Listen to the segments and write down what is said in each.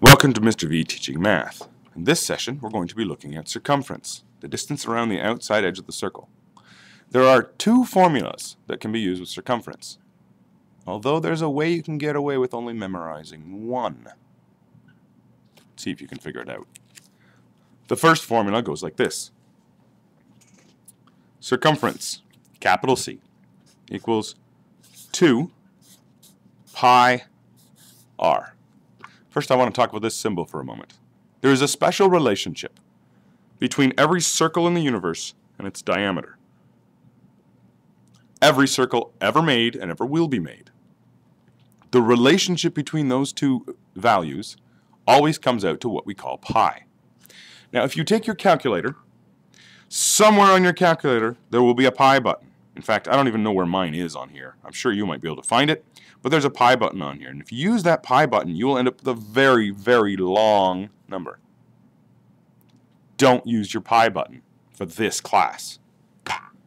Welcome to Mr. V Teaching Math. In this session, we're going to be looking at circumference, the distance around the outside edge of the circle. There are two formulas that can be used with circumference, although there's a way you can get away with only memorizing one. See if you can figure it out. The first formula goes like this. Circumference, capital C, equals 2 pi r. First, I want to talk about this symbol for a moment. There is a special relationship between every circle in the universe and its diameter. Every circle ever made and ever will be made. The relationship between those two values always comes out to what we call pi. Now, if you take your calculator, somewhere on your calculator there will be a pi button. In fact, I don't even know where mine is on here. I'm sure you might be able to find it, but there's a pi button on here. And if you use that pi button, you will end up with a very, very long number. Don't use your pi button for this class.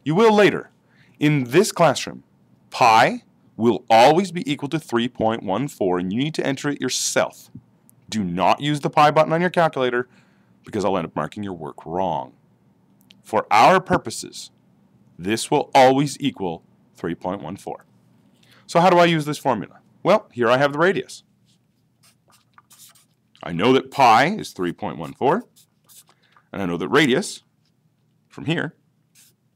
You will later. In this classroom, pi will always be equal to 3.14, and you need to enter it yourself. Do not use the pi button on your calculator, because I'll end up marking your work wrong. For our purposes, this will always equal 3.14. So how do I use this formula? Well, here I have the radius. I know that pi is 3.14, and I know that radius, from here,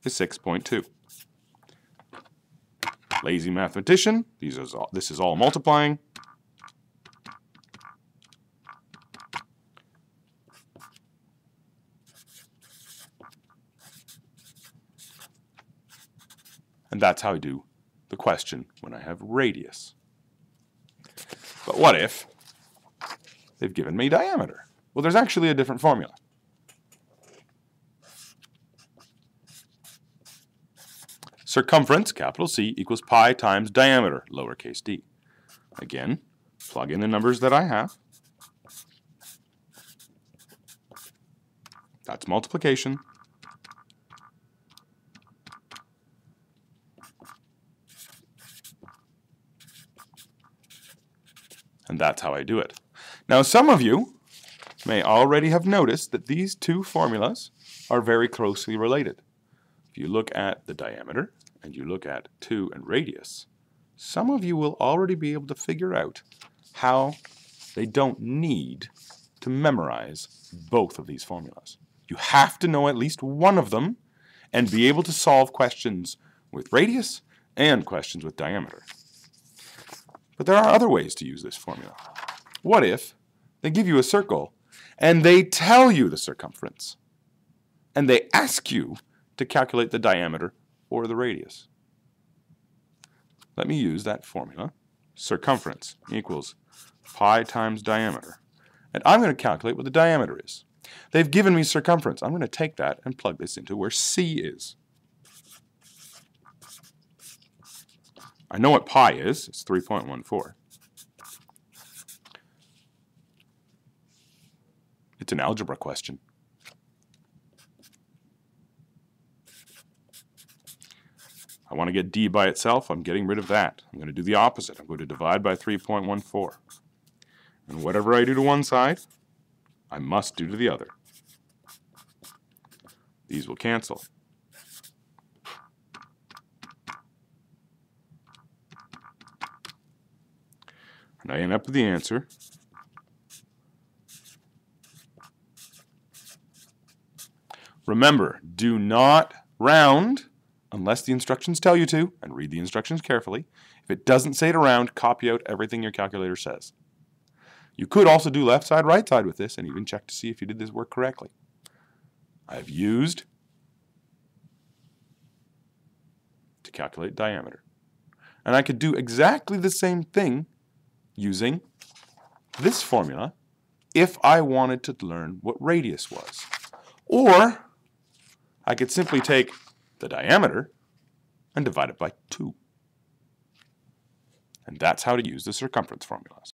is 6.2. Lazy mathematician, this is all multiplying. And that's how I do the question when I have radius. But what if they've given me diameter? Well, there's actually a different formula. Circumference, capital C, equals pi times diameter, lowercase d. Again, plug in the numbers that I have. That's multiplication. And that's how I do it. Now, some of you may already have noticed that these two formulas are very closely related. If you look at the diameter and you look at 2 and radius, some of you will already be able to figure out how they don't need to memorize both of these formulas. You have to know at least one of them and be able to solve questions with radius and questions with diameter. But there are other ways to use this formula. What if they give you a circle and they tell you the circumference and they ask you to calculate the diameter or the radius? Let me use that formula. Circumference equals pi times diameter. And I'm going to calculate what the diameter is. They've given me circumference. I'm going to take that and plug this into where C is. I know what pi is. It's 3.14. It's an algebra question. I want to get d by itself. I'm getting rid of that. I'm going to do the opposite. I'm going to divide by 3.14. And whatever I do to one side, I must do to the other. These will cancel. And I end up with the answer . Remember, do not round unless the instructions tell you to, and read the instructions carefully. If it doesn't say to round, copy out everything your calculator says. You could also do left side, right side with this, and even check to see if you did this work correctly. I've used to calculate diameter. And I could do exactly the same thing using this formula if I wanted to learn what radius was. Or I could simply take the diameter and divide it by 2. And that's how to use the circumference formulas.